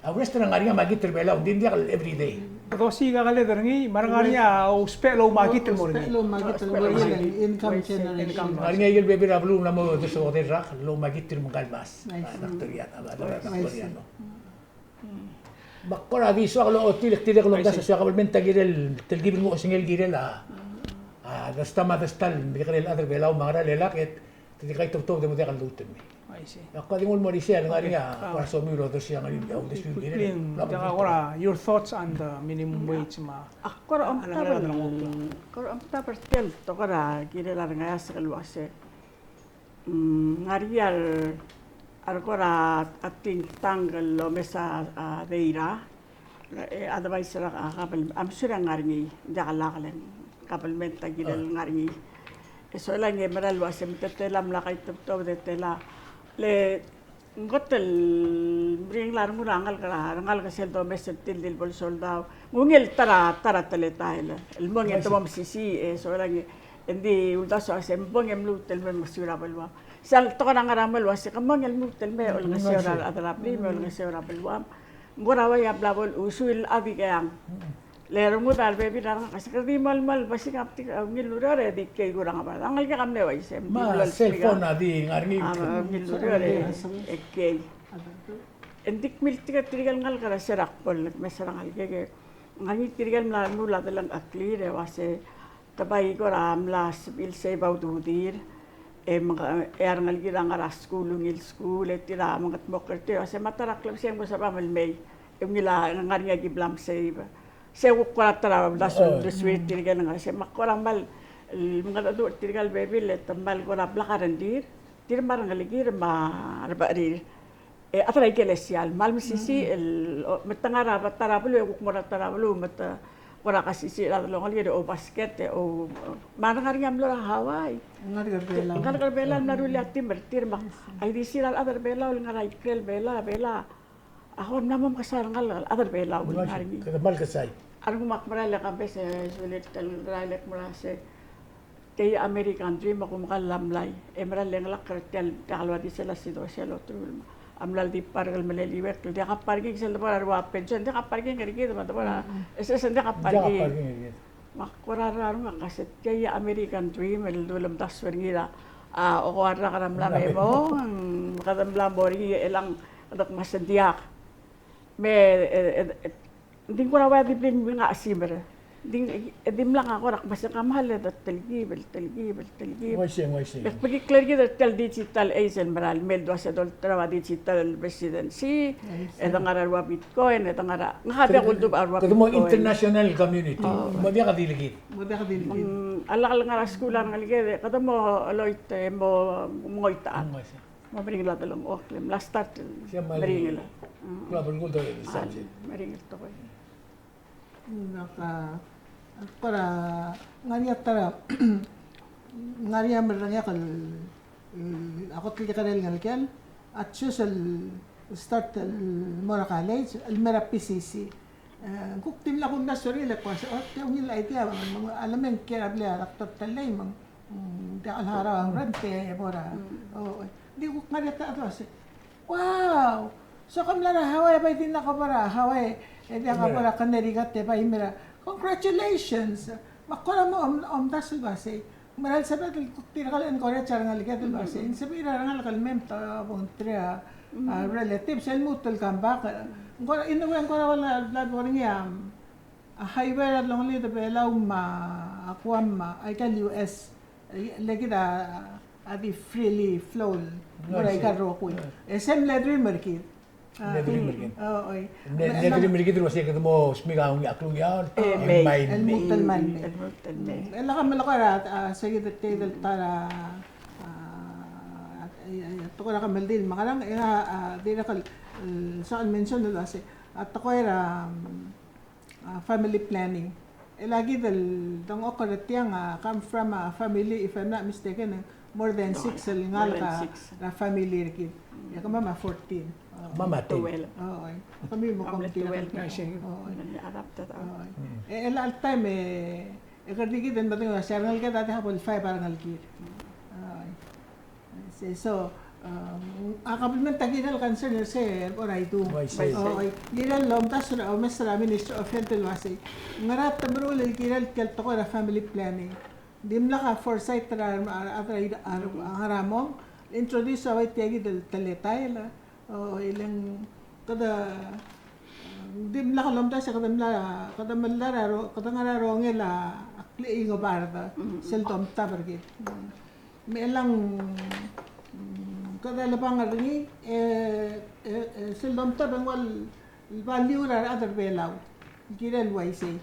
A restaurant ngaria magit trebela din dia every day. Rosi gagale derngi maranganya o spelo magit mo rin. Lo magit mo rin income generation. Ngaria il bebe rablu na mo de so de rak lo magit mo kalbas. Naktorian abada naktorian. Bakora di so lo otil tire ko gasa so kabalmenta girel telgibin mo singel girel dasta madastal bigel adar belaw mangara lelaket titikay tubtob de mo de kaldutem. Ako din mo siya ngaria para so miro do siya ngarin daw this will be. Your thoughts on the minimum wage ma. Ako am tabar tel to kora girel ngaya sa kalwase. Ngaria Arkora ating tanggal lo mesa deira otherwise ra kapal am sura ngarngi jakalakalen kapal menta gidel ngarngi so lang e maral wasem tetelam la kay tupto de tela le ngotel bring lar mo rangal ka sel do mesa tildil bol soldaw ngungel tara tele tail el mongel to sisi so lang hindi uldaso asem bongem lutel men masura balwa Sal to kana ngaramal wasi kamang el mutel me ol ngasera adrapli me ol ngasera belwam gorawa ya blabol usul abi kayang lero mo dal bebi dang kasi kadi mal basi kapti ngilurare dik kay gurang ba angal ka kamne wa isem ma cellphone na di ngarni ngilurare ekkay endik miltiga trigal ngal kara serak pol mesarang halge ngani trigal mula dalang akli re wase tabay goram las bil se baududir ngal gira nga school tira mangat mokerti ase matarak lang siyang sa pamalmay ngila ngariya giblam save se ukora tara daso the sweet tirigal nga se makoramal mga adu tirigal baby let tambal gora blakaran dir marang gir ma arbari atray kelesial mal misisi matangara tara bulo ukmora tara bulo mata Wala kasi sila long ali o basket o marangariam lo Hawaii. Ngar bela na ruli atim bertir mak. Ay di sila adar bela ul ngaray krel bela. Ako namam kasarangal adar bela ul ngaray. Kadabal kasay. Arung makmarala kampe se sulit tal ralek murase. Kay American dream ako makalamlay. Emerald leng lakrtel kalwa di sila sido selo trul. Amlal di pargal maleliwek dia ka parking sel para arwa pension dia ka parking kari gitu mata para ese dia ka parking makkurara nga kaset kaya American dream el dulam taswer ngira o kuarra karamla mo kadamla bori elang adak masadiak me Hindi ko na wadi din nga asimera. Dim lang ako rak basta kamahal da telgibel. Why say? Pag clear kita tel digital agent maral mel do sa dol trawa digital presidency. Etang arwa Bitcoin, etang ara. Ngahabi ako do arwa Kado mo Bitcoin. international community. Mabiya ka diligit. Muda ka din. Alakal nga skula nga ligede. Kado mo aloit mo ngoitaan. Maring la talong oklem. Last start. Siya Maring la. Kulabon ko daw yung subject. Maring to ko. Naka para ngariya tara ngariya merangya kal ako tilka kanel ngalkel at social start mora college al mera PCC kuk tim la kun nasori la kwa sa yung nila idea mga alamen kaya bla raktor talay mang da al hara ang rente mora oh di ko ngariya ta ato wow so kamla na haway ba din na para haway dia ka para kanerigat te pa imera congratulations makora mo dasul base maral sabat tirakal en korea charang alikat base in sabi rangal kal mem ta bontra relatives el mutul kambak ngora ino wen kora wala blood warning ya highway at long little belaw ma akwam I can US lagi da adi freely flow ngora ka ro ko SM ledri market oy. Nedri mereka itu masih ketemu semika ang aklong yan. El mutal man. Ela ka malakara sige detail para to ko na kamaldil makarang di na kal saan mention nila si at ako era family planning. Lagi dang okorat yang come from a family if I'm not mistaken more than 6 ngal ka na family kid. Ya ka mama 14. Mamati. Oo. Kami mo kami Mamati tila. Oo. Arap ta ta. Al time kardi din ba tinga channel ka dati hapon 5 parang alkir. So complement taginal cancer sir or I do. Giral lom tas na mesra Minister of Health wasi. Ngarat tabro le giral kel to ko family planning. Dim la ka foresight tra aramong introduce away tagi del taletay la. Ilang kada dim la kalam ta sa kadam la ro kadang ara rongela akli ingo barda sel tom tabargit me lang kada lapang ringi sel tom tabang wal value ra other belaw girel waisi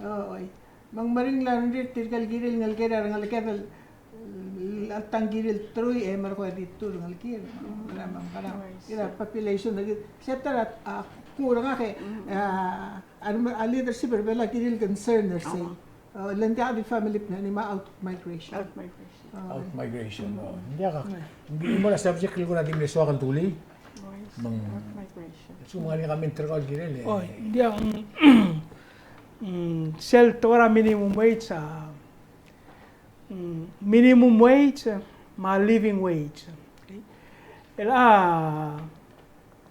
oy mang maring la rinit tirkal girel ngal kera ngal kedal altang giril truy marko dito ngal kir maramang parang ira population nag setara kurang ake leadership bela giril concern say landi adi family plan ni ma out migration Out migration. Hindi ka. Hindi mo na subject ko natin leswa kan tuli. Mang Migration. so mga kami intercall girel eh. Oh, hindi ang sel tora minimum wage sa minimum wage ma living wage. Okay? Ela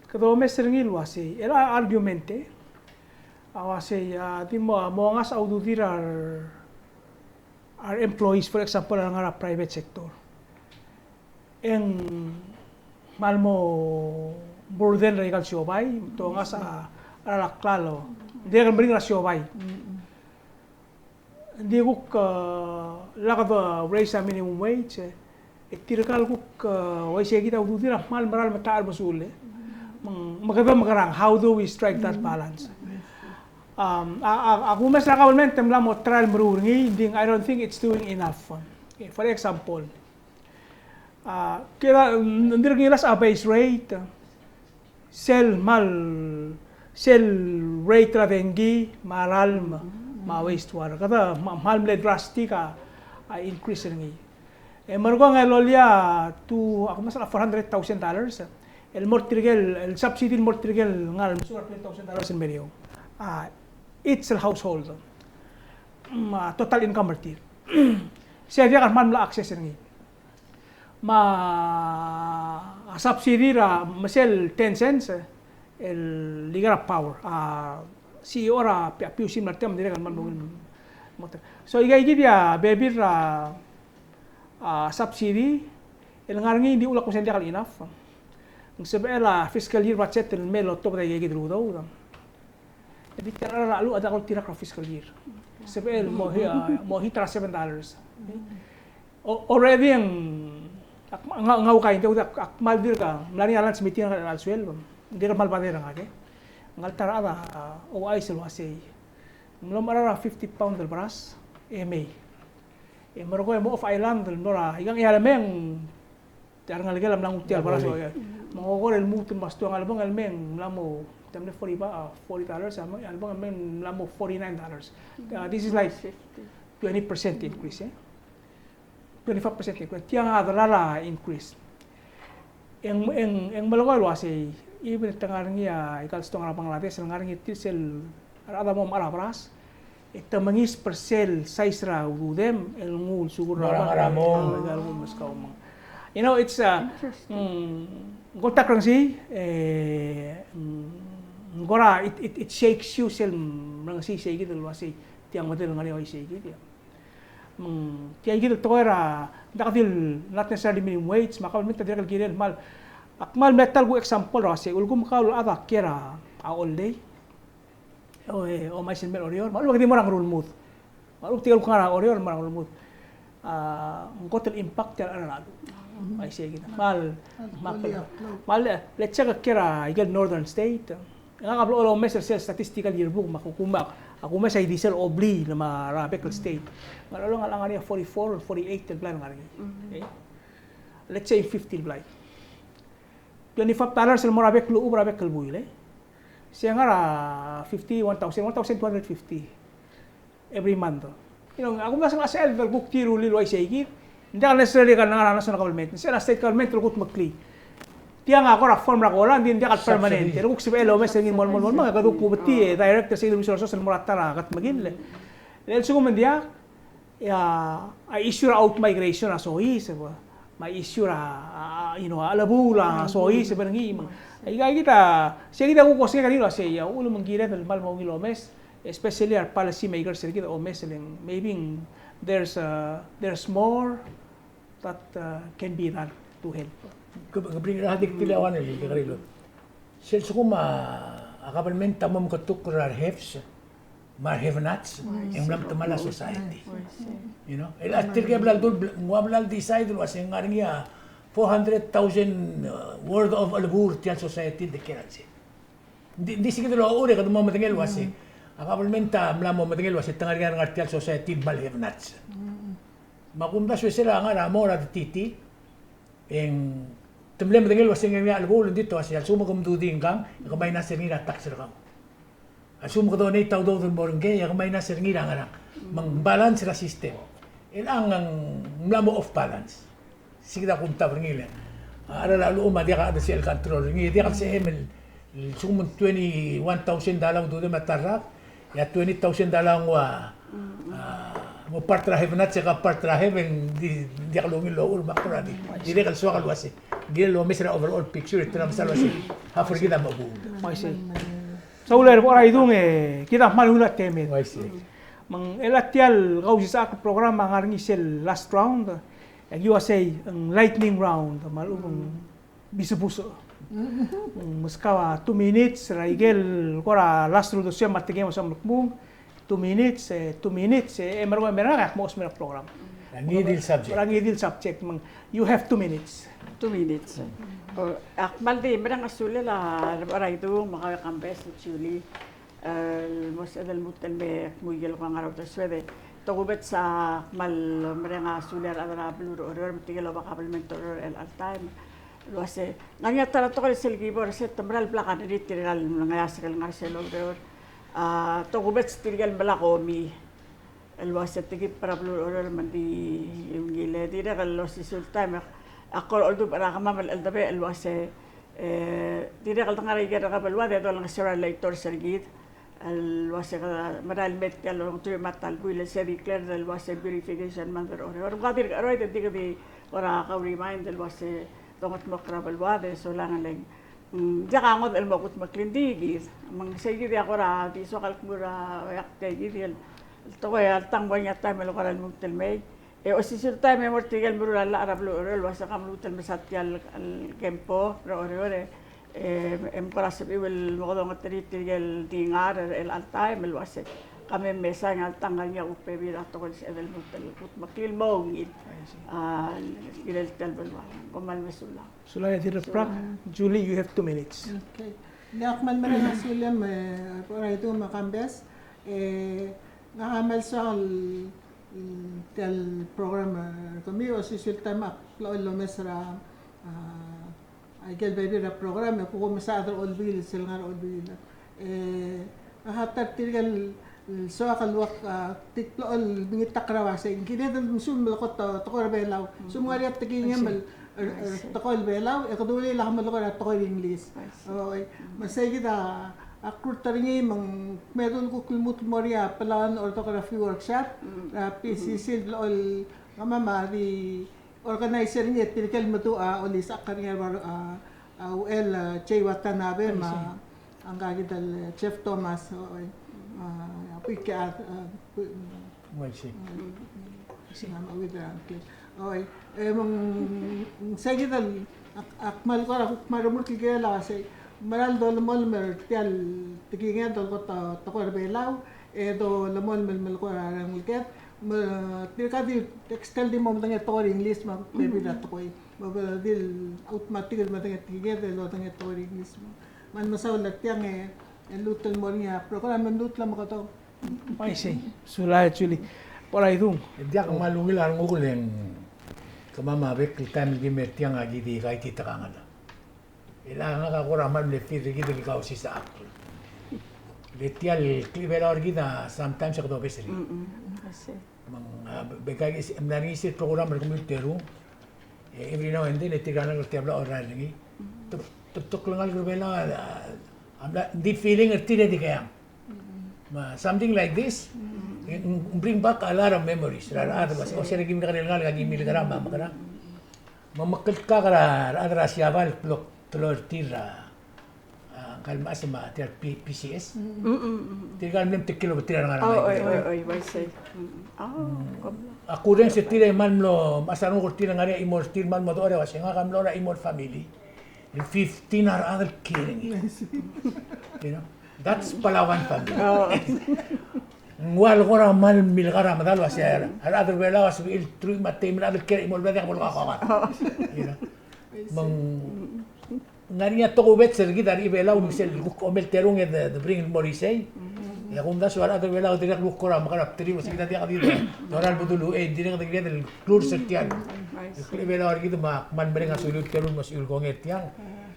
kado mesrengil wasi ela argumente awase di mo ngas audutir our employees, for example, ang private sector. En malmo burden regal siobay, to nga sa alaklalo. Hindi ka bring ra siobay. Hindi ko lakad raise sa minimum wage. Tirkal ko way sige kita udira mal maral mataal masule. Magarang how do we strike that balance? Ako mas nakawalmen temla mo trial marungi, I don't think it's doing enough. Okay, for example, kaya nandir ngilas a base rate, sell rate ratengi maral ma wastewater kada mahal mle drastic increase ngi. Marugo nga lolia to ako mas $400,000. El mortrigel, el subsidy mortrigel ngal $20,000 in Merio. It's a household. Total income martir. Siya dia kan man la access ngi. Subsidy ra masel 10 cents el ligar power. CEO ra piu sim martem dire kan man motor. So igay dia baby ra subsidy el ngarngi di ulak ko sendia kal enough. Ng sebela fiscal year budget el melo to tay igay dru daw. Tapi tira lalu ada kalau tira ka fiscal year. Sebel mo hitra $7. Okay? Already ang ngau kain te udak akmal dir ka mlani alan smitin al suel dir mal badera ngake. Ngal tara ada o ay sel wasay. Mlom ara 50 pound del bras MA. Maro mo off island nora higang ihalameng tar ngalgelam lang utial bras o. Mangogol el mutun basto ang albang almeng lamo tamne $40 among albang almeng lamo $49. This is like 20% increase, 25% increase. Tiang adalala increase. Ang malagay wasi even tangarnya ikal stong arapang lates ngarnya tisel ada mo marabras. Ito mangis persel size ra udem el ngul sugur ra mo mas kaum. You know, it's kontak lang si ngora it shakes you sel nang si shake it wasi tiang model ngani oi shake it. Tiang gitu to era dakadil not necessarily minimum wage makal meta direkal kirel mal akmal metal go example rasi ulgum kaul ada kera all day o mais mel orior malu gadi morang rule mood malu tigal ko ngara orior morang rule mood ngotel impact ya ana lalu ay sige kita mal let's check kera igal northern state nga kablo o measure statistical yearbook makukumak ako may sa diesel obli na marabek state malalo nga lang niya 44 or 48 tel plan ngari okay let's say 50 blay $25 el morabek lu morabek el buile siya nga 1,250 every month you know ako mas nga sa elder book tiro lilo ay sige hindi ka necessarily ka nga national government siya na state government lugut magkli tiya nga ako ra form ra ko lang hindi ka permanente lugut si elo mes ngin mol mga kaduk pubati director sa resources el moratara kat magin le el sugo mendia I issue out migration so is may issue ra you know alabula so is benangi ay kita siya kita ko kasi kanino siya ulo manggira del mal mo kilomes especially our policy makers kita o meseling maybe there's more that can be done to help. Kabring radik tilawan ni karilo. Sel sukuma akabalmen tamam katuk rar hefs mar have nots en blam tamala society. You know, el atil ke blal dul muablal decide was en ngaringia 400,000 worth of albur tial society de keransi. Di sige lo ore kad mo matengel wasi. Akabalmen ta mlam mo matengel wasi tangaringa ngartial society mal have nots. Makumda sila nga mora titi en temblem dengan was yang ngal bol dito asi al sumo kumduding kang kamay na sirngira tax ra kang al sumo ko donate taw do bornge ya kamay na sirngira nga mang balance ra system ang mlamo off balance sigda kunta bringile ara la luma dia ka si el control ngi dia ka si emel sumo $21,000 do de matarra ya $20,000 wa mo partra heaven at saka partra heaven di kalungin lo urma kurani di kal so kalwasi di lo mesra overall picture ito na masalwasi ha forgida mabu may say sa uler po ay dung kita malulat temen may say mang elatial gawsi sa ako programa ngarngi sel last round ang USA ang lightning round malumong bisupuso muskawa 2 minutes raigel kora last round siya matigem sa mukmung 2 minutes, meron mo sa program. Ngidil subject. You have 2 minutes. 2 minutes. Akmal di, merang asuli la, aray ito, makakambes, actually, mos edal mutel me, muyel ko ang araw ta swede. Togubet sa akmal, merang asuli la, adara bluro, matigil o makapalmento el all time. Luwase, nangyatara to ko ni Silgibor, set tamral plakan, editiral, nangayasakal nga silo, togubet stilgal balako mi elwasa tigi para blur oral mandi yung gile di na kallo si sultan ako oldo para kamamal aldabe elwasa di na kallo ngari gara kabalwa de lang sira later sergit elwasa maral met kallo to matal buile se declare elwasa verification mandir or gadir aroy de di ora ka remind elwasa tongot mo krabalwa de so lang lang Jaka ngot el makut maklindigi, mang segi dia kora di sokal kura yakte gidil. To ya tang banyak time lo kara mutel me. O sisir time mortigal muru la arab lo rel wasa kam lutel mesatyal al kempo ro ore Emperas iwil mokodong tritigel tingar el altaim el wase kami mesa ngal tanggal nya upe bi ato ko sa evel mutel ut makil mo ngil gilel talbal wa komal mesula Sulaya diraprak. Julie, you have 2 minutes. Okay. Nakman man ang sulam para ito makambes ngahamal sa tel program kami o sisulta mak lo mesra ay gel baby ra program ko masada olbil silngar olbil hatta tirgal so akal wak tiklo ol bingit takrawa sa kinedal musul malakot takor belaw sumari at tingin takol belaw ekaduli lah malakot at takol English okay masay kita akur taringi mang meron ko kulmut moria palan orthography workshop PCC ol mama di organizer niya tirgal matua olis akarnya UL Che Watanabe ma ang dal Chef Thomas pikat sinama with okay mong sige dal akmal ko marumur kigela kasi maral do lamol mer tial tiginga do ko ta ko belaw do lamol mel ko arang mulket tirka di textile di mom tanga to English ma baby dat ko dil automatic matanga tiginga do tanga to English man masawlat yang lutul mo niya program lut lam ko to Paisay. Sulaya Julie. Por ahí tú. Hindi ako malungil ang ukuleng kamamabek time gimertiang agi di kahit itakangan na. Ilangan ka kuraman leftir gito ikaw si sa akto. Letial klibela orgida sometimes ako besri. Kasi Mang bekay nanisip program berkomuteru. Every now and then itiganan ko tiabla oral lagi. Tuk lang klibela amla di feeling ertide di kaya. Something like this bring back a lot of memories. O siya naging kanila nga naging miligram makara. Mamakal ka kara adra siyaval tulor tira kalma sama tir PCS. Tira nem tikilo tira nga oy why say Ako rin si tira man lo masarong ko tira nga imor tir man mo ore kasi nga kamlo na imor family. In 15 are other killing. You know? That's Palawan family. Wal ko ra mal milgara madal was ya. Other bela was il true mate min other care imol beda ko ka. You know. Mang ngariya to ko bet sergi dari bela un misel ko mel terung the bring morisei. Ya kung das wala other bela direk ko ra makarap tri was kita dia kadito. Doral budulu direk the del klur sertian. Kle bela or gitu man bring asulut terung mas ul ko ngetiang.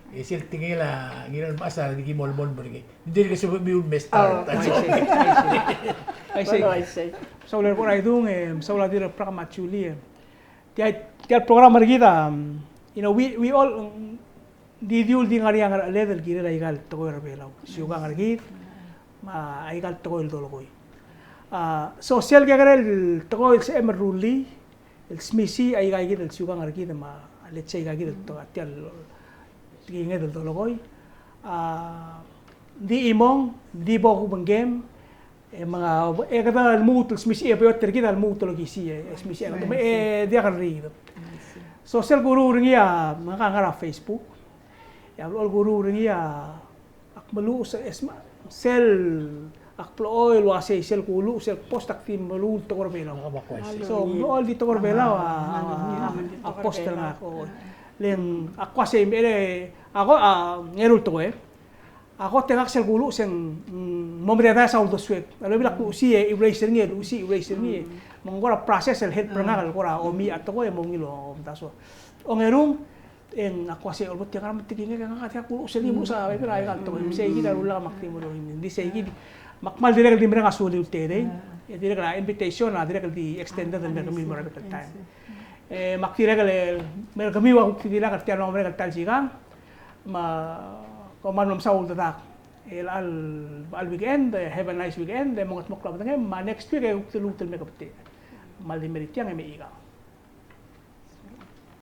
Isil tingila ngiral masa di mol-mol berge. Hindi ka sa miun mestar. I say. Sauler por ahí tú, sauler dire programa Julie. Tial programa kita, we all di diul di ngari ang level kira igal to ko rebelaw. Siuga ngargit ma igal to ko el dologoy. Social kaya el to ko el emeruli, el smisi ay gait el siuga ngargit ma let's say gait to tial tingin del dologoy di imong di bo ko game mga kada mutul smisi epoy terkita al mutul gisi smisi dia kan rido social guru ringia mga ngara Facebook ya ol guru ringia akmalu sa esma sel akplo oil wase sel kulu sel post aktim malu to korbela so all di to korbela post na ko len ako kasi ako ngerul to ako tengak sel gulu seng momreda sa uldo swet alo bilak usi eraser ni mongora process el head prangal kora omi atoko mongilo taso ongerum en ako kasi ulbot yang karam tikinga nga kati ako sel mo sa ay kaya to say kita rula maktimo do hindi say gidi makmal direk di mera asuli utere direk na invitation na direk di extended and kami mo rabet time maktira kale mer kami wa kitila ka tiano mer ka talsigang ma koman sa ulta tak al weekend have a nice weekend mongat moklab tangem ma next week ay utulutul me kapte mal di meritiang me iga